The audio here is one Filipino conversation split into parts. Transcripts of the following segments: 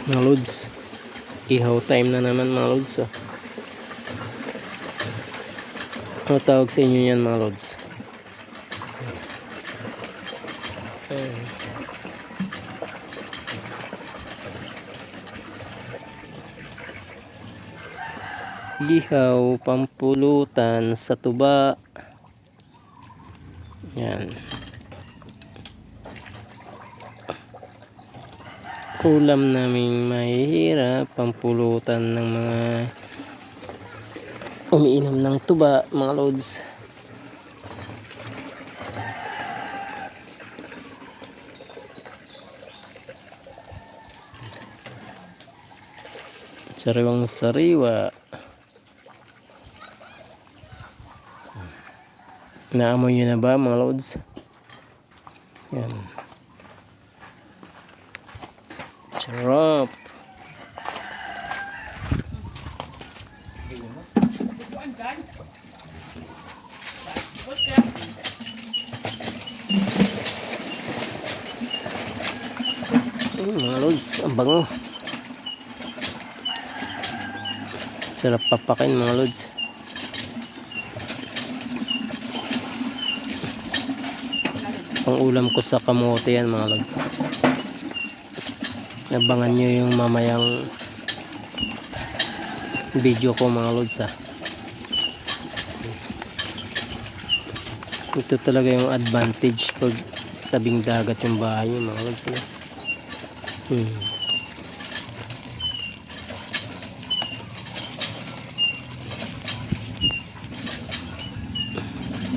Mga lods, ihaw time na naman mga lods. Ano tawag sa inyo yan mga lods? Ihaw pampulutan sa tuba. Yan. Ulam naming mahihirap, pampulutan ng mga umiinom ng tuba mga lods. Sariwang sariwa. Naamoy nyo na ba mga lods? Yan. Sarap. Mga lods, ang bango. Sarap papakin mga lods. Pang ulam ko sa kamote yan mga lods. Abangan nyo yung mamayang video ko mga lods ha. Ito talaga yung advantage pag tabing dagat yung bahay nyo mga lods.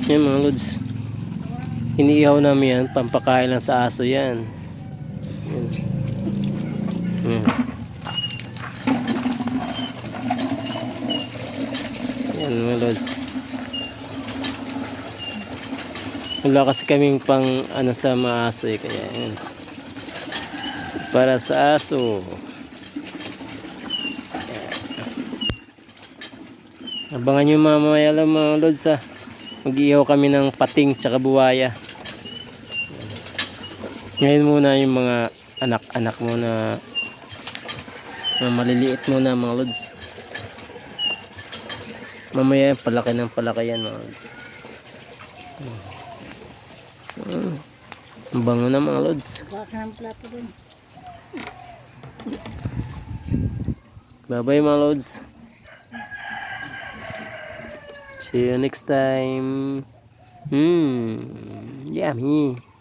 Yan mga lods, iniihaw namin yan, pampakain lang sa aso yan. Yan mga lods. Wala kasi kaming pang ano sa mga aso eh, kaya yan para sa aso. Abangan nyo mamaya lang mga lods ha. Mag-ihaw kami ng pating tsaka buwaya. Ngayon muna yung mga anak-anak mo na maliliit muna mga lods. Mamaya palaki ng palaki yan mga lods. Ang bango na mga lods. Bye bye mga lods. See you next time. Yummy.